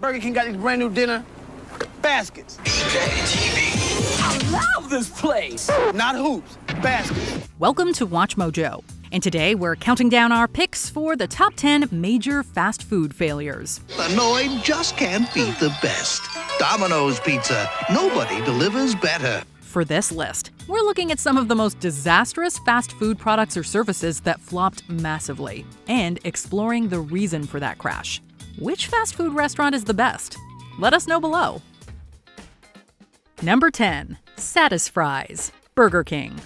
Burger King got these brand new dinner baskets. I love this place! Not hoops, baskets. Welcome to Watch Mojo. And today we're counting down our picks for the top 10 major fast food failures. Hanoi just can't beat the best. Domino's Pizza. Nobody delivers better. For this list, we're looking at some of the most disastrous fast food products or services that flopped massively, and exploring the reason for that crash. Which fast food restaurant is the best? Let us know below. Number 10. Satisfries. Burger King.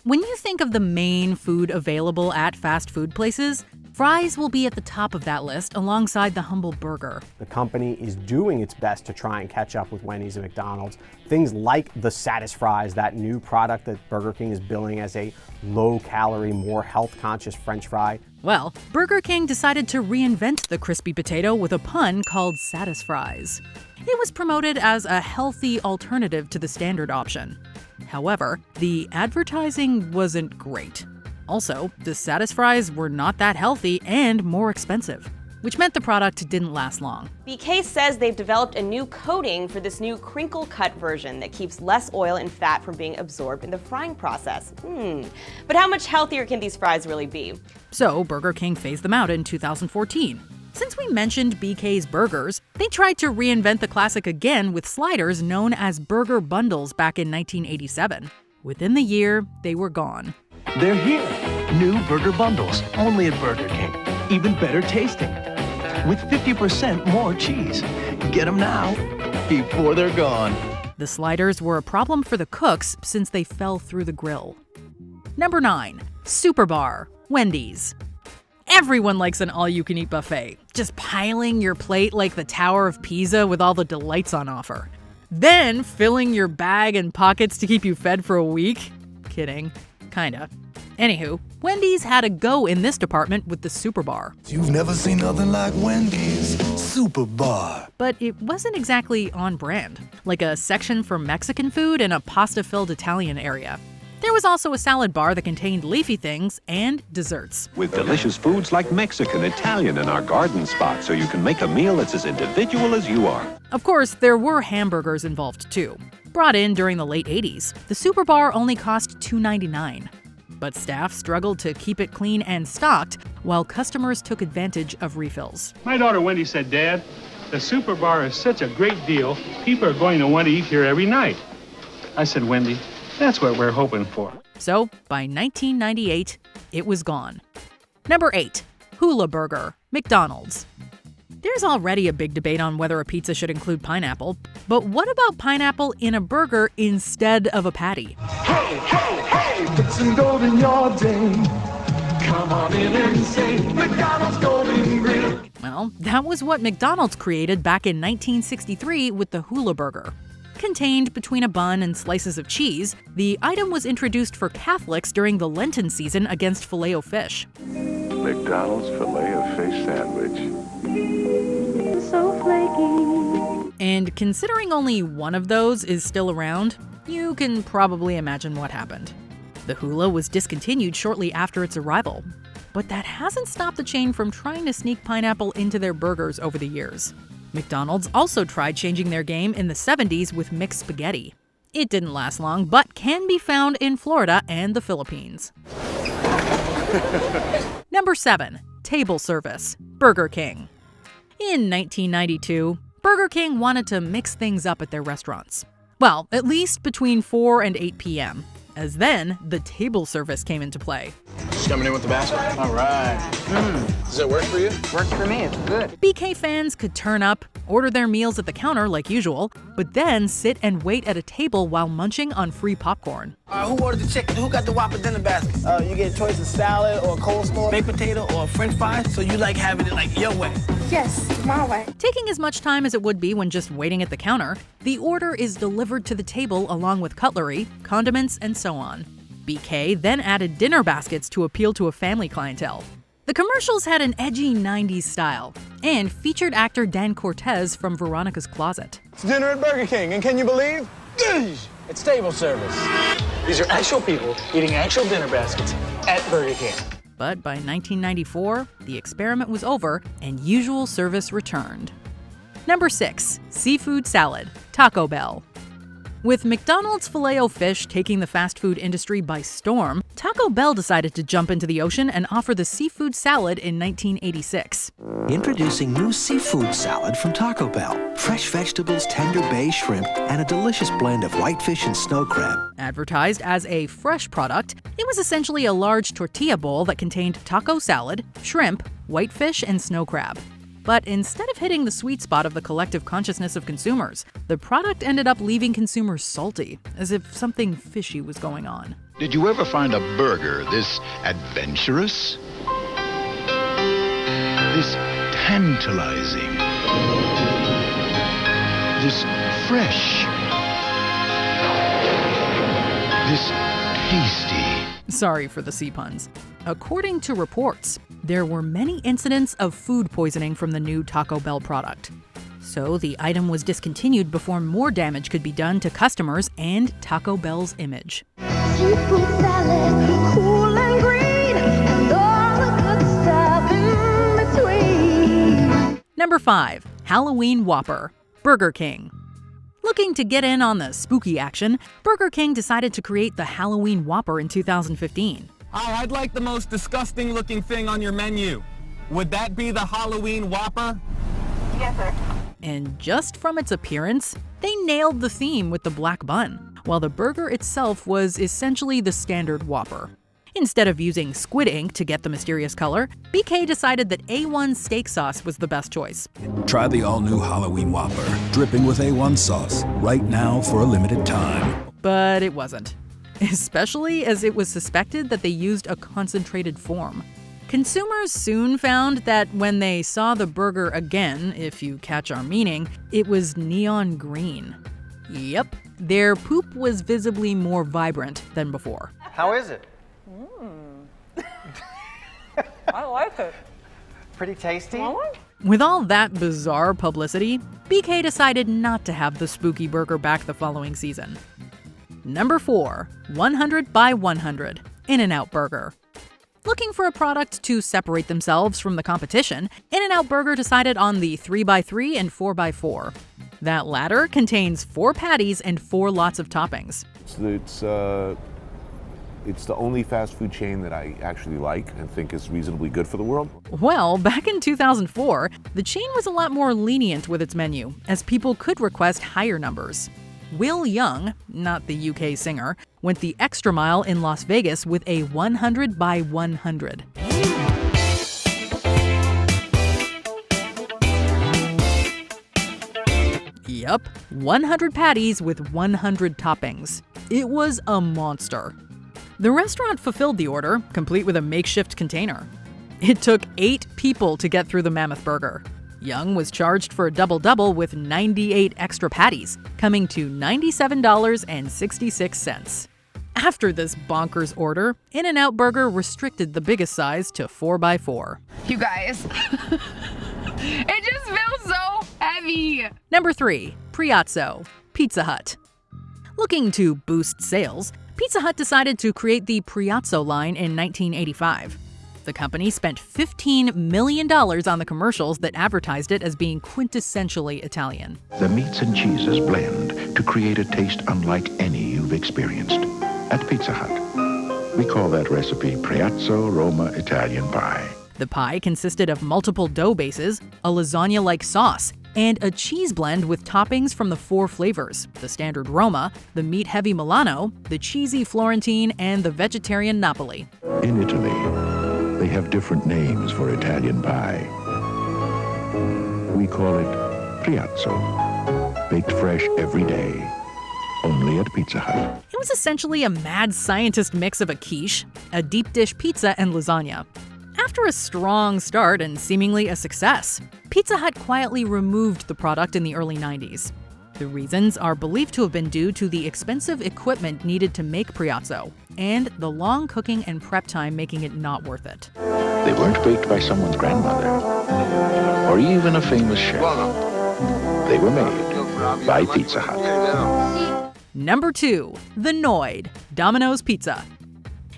When you think of the main food available at fast food places, fries will be at the top of that list alongside the humble burger. The company is doing its best to try and catch up with Wendy's and McDonald's. Things like the Satisfries, that new product that Burger King is billing as a low-calorie, more health-conscious French fry. Well, Burger King decided to reinvent the crispy potato with a pun called Satisfries. It was promoted as a healthy alternative to the standard option. However, the advertising wasn't great. Also, the Satisfries were not that healthy and more expensive, which meant the product didn't last long. BK says they've developed a new coating for this new crinkle-cut version that keeps less oil and fat from being absorbed in the frying process. But how much healthier can these fries really be? So, Burger King phased them out in 2014. Since we mentioned BK's burgers, they tried to reinvent the classic again with sliders known as burger bundles back in 1987. Within the year, they were gone. They're here. New burger bundles, only at Burger King. Even better tasting. With 50% more cheese. Get them now, before they're gone. The sliders were a problem for the cooks since they fell through the grill. Number 9. Super Bar. Wendy's. Everyone likes an all-you-can-eat buffet, just piling your plate like the Tower of Pisa with all the delights on offer. Then filling your bag and pockets to keep you fed for a week? Kidding. Kinda. Anywho, Wendy's had a go in this department with the Super Bar. You've never seen nothing like Wendy's Super Bar. But it wasn't exactly on brand, like a section for Mexican food and a pasta-filled Italian area. There was also a salad bar that contained leafy things and desserts. With delicious foods like Mexican, Italian, and our garden spot, so you can make a meal that's as individual as you are. Of course, there were hamburgers involved too. Brought in during the late 80s, the Super Bar only cost $2.99. But staff struggled to keep it clean and stocked, while customers took advantage of refills. My daughter Wendy said, "Dad, the Super Bar is such a great deal, people are going to want to eat here every night." I said, "Wendy, that's what we're hoping for." So, by 1998, it was gone. Number 8. Hula Burger. McDonald's. There's already a big debate on whether a pizza should include pineapple, but what about pineapple in a burger instead of a patty? Hey, hey, hey, put some gold in your day. Come on in and say McDonald's Golden Grill. Well, that was what McDonald's created back in 1963 with the Hula Burger. Contained between a bun and slices of cheese, the item was introduced for Catholics during the Lenten season against Filet-O-Fish. McDonald's Filet-O-Fish sandwich. So flaky. And considering only one of those is still around, you can probably imagine what happened. The Hula was discontinued shortly after its arrival, but that hasn't stopped the chain from trying to sneak pineapple into their burgers over the years. McDonald's also tried changing their game in the 70s with mixed spaghetti. It didn't last long, but can be found in Florida and the Philippines. Number 7. Table service. Burger King. In 1992, Burger King wanted to mix things up at their restaurants. Well, at least between 4 and 8 p.m., as then the table service came into play. Just coming in with the basket. All right. Does it work for you? Works for me, it's good. BK fans could turn up, order their meals at the counter like usual, but then sit and wait at a table while munching on free popcorn. Who ordered the chicken? Who got the Whopper dinner basket? You get a choice of salad or coleslaw, baked potato or French fries, so you like having it like your way. Yes, my way. Taking as much time as it would be when just waiting at the counter, the order is delivered to the table along with cutlery, condiments, and so on. BK then added dinner baskets to appeal to a family clientele. The commercials had an edgy 90s style and featured actor Dan Cortez from Veronica's Closet. It's dinner at Burger King, and can you believe? It's table service. These are actual people eating actual dinner baskets at Burger King. But by 1994, the experiment was over and usual service returned. Number 6. Seafood salad, Taco Bell. With McDonald's Filet-O-Fish taking the fast food industry by storm, Taco Bell decided to jump into the ocean and offer the seafood salad in 1986. Introducing new seafood salad from Taco Bell. Fresh vegetables, tender bay shrimp, and a delicious blend of whitefish and snow crab. Advertised as a fresh product, it was essentially a large tortilla bowl that contained taco salad, shrimp, whitefish, and snow crab. But instead of hitting the sweet spot of the collective consciousness of consumers, the product ended up leaving consumers salty, as if something fishy was going on. Did you ever find a burger this adventurous? This tantalizing? This fresh? This tasty? Sorry for the sea puns. According to reports, there were many incidents of food poisoning from the new Taco Bell product. So the item was discontinued before more damage could be done to customers and Taco Bell's image. Seafood salad, cool and green, and all the good stuff in between. Number 5. Halloween Whopper, Burger King. Looking to get in on the spooky action, Burger King decided to create the Halloween Whopper in 2015. Hi, I'd like the most disgusting looking thing on your menu. Would that be the Halloween Whopper? Yes, sir. And just from its appearance, they nailed the theme with the black bun, while the burger itself was essentially the standard Whopper. Instead of using squid ink to get the mysterious color, BK decided that A1 steak sauce was the best choice. Try the all-new Halloween Whopper, dripping with A1 sauce, right now for a limited time. But it wasn't. Especially as it was suspected that they used a concentrated form. Consumers soon found that when they saw the burger again, if you catch our meaning, it was neon green. Yep, their poop was visibly more vibrant than before. How is it? I like it. Pretty tasty? With all that bizarre publicity, BK decided not to have the spooky burger back the following season. Number 4. 100 by 100, In-N-Out Burger. Looking for a product to separate themselves from the competition, In-N-Out Burger decided on the 3x3 and 4x4. That latter contains 4 patties and 4 lots of toppings. It's the only fast food chain that I actually like and think is reasonably good for the world. Well, back in 2004, the chain was a lot more lenient with its menu, as people could request higher numbers. Will Young, not the UK singer, went the extra mile in Las Vegas with a 100 by 100. Yup, 100 patties with 100 toppings. It was a monster. The restaurant fulfilled the order, complete with a makeshift container. It took 8 people to get through the mammoth burger. Young was charged for a double-double with 98 extra patties, coming to $97.66. After this bonkers order, In-N-Out Burger restricted the biggest size to 4x4. You guys, it just feels so heavy. Number 3. Priazzo, Pizza Hut. Looking to boost sales, Pizza Hut decided to create the Priazzo line in 1985. The company spent $15 million on the commercials that advertised it as being quintessentially Italian. The meats and cheeses blend to create a taste unlike any you've experienced. At Pizza Hut, we call that recipe Priazzo Roma Italian Pie. The pie consisted of multiple dough bases, a lasagna-like sauce, and a cheese blend with toppings from the 4 flavors: the standard Roma, the meat-heavy Milano, the cheesy Florentine, and the vegetarian Napoli. In Italy, they have different names for Italian pie. We call it Priazzo, baked fresh every day, only at Pizza Hut. It was essentially a mad scientist mix of a quiche, a deep dish pizza, and lasagna. After a strong start and seemingly a success, Pizza Hut quietly removed the product in the early 90s. The reasons are believed to have been due to the expensive equipment needed to make Priazzo, and the long cooking and prep time making it not worth it. They weren't baked by someone's grandmother, or even a famous chef. They were made by Pizza Hut. Number 2. The Noid, Domino's Pizza.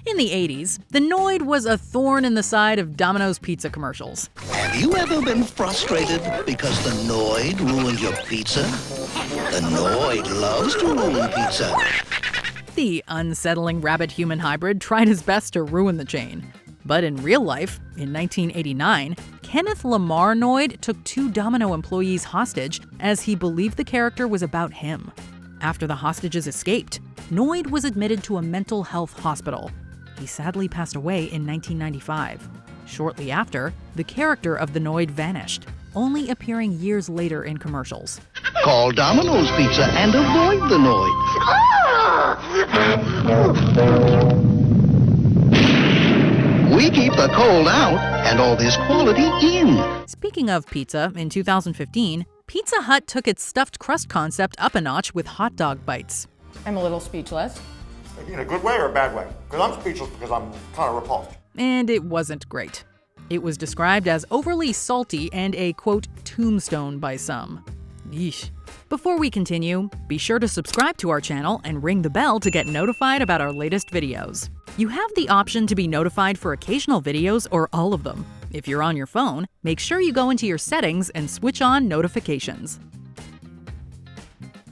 In the 80s, the Noid was a thorn in the side of Domino's pizza commercials. Have you ever been frustrated because the Noid ruined your pizza? The Noid loves to ruin pizza. The unsettling rabbit-human hybrid tried his best to ruin the chain. But in real life, in 1989, Kenneth Lamar Noid took 2 Domino employees hostage as he believed the character was about him. After the hostages escaped, Noid was admitted to a mental health hospital. He sadly passed away in 1995. Shortly after, the character of the Noid vanished, only appearing years later in commercials. Call Domino's Pizza and avoid the Noid. We keep the cold out and all this quality in. Speaking of pizza, in 2015, Pizza Hut took its stuffed crust concept up a notch with hot dog bites. I'm a little speechless. In a good way or a bad way? Because I'm speechless because I'm kind of repulsed. And it wasn't great. It was described as overly salty and a, quote, tombstone by some. Yeesh. Before we continue, be sure to subscribe to our channel and ring the bell to get notified about our latest videos. You have the option to be notified for occasional videos or all of them. If you're on your phone, make sure you go into your settings and switch on notifications.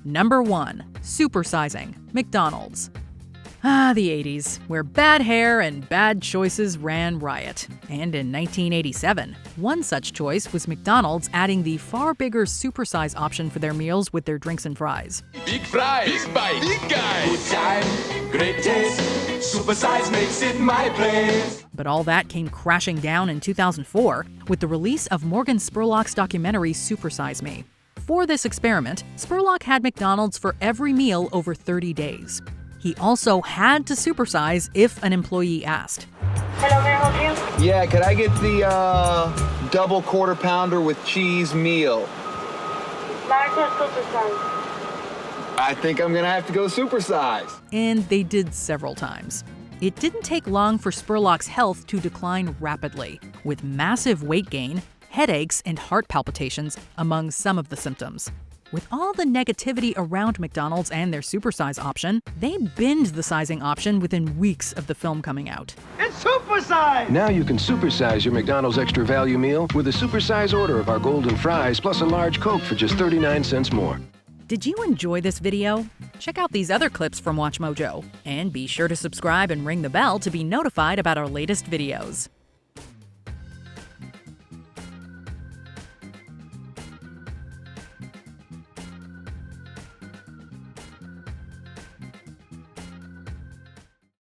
Number 1. Supersizing. McDonald's. The 80s, where bad hair and bad choices ran riot. And in 1987, one such choice was McDonald's adding the far bigger supersize option for their meals with their drinks and fries. Big fries, bite, big guys. Good time, great taste. Supersize makes it my place. But all that came crashing down in 2004 with the release of Morgan Spurlock's documentary Supersize Me. For this experiment, Spurlock had McDonald's for every meal over 30 days. He also had to supersize if an employee asked. Hello, may I help you? Yeah, could I get the double quarter pounder with cheese meal? Large or supersize? I think I'm gonna have to go supersize. And they did several times. It didn't take long for Spurlock's health to decline rapidly, with massive weight gain, headaches, and heart palpitations among some of the symptoms. With all the negativity around McDonald's and their supersize option, they binned the sizing option within weeks of the film coming out. It's supersize! Now you can supersize your McDonald's extra value meal with a supersize order of our golden fries plus a large Coke for just 39 cents more. Did you enjoy this video? Check out these other clips from WatchMojo, and be sure to subscribe and ring the bell to be notified about our latest videos.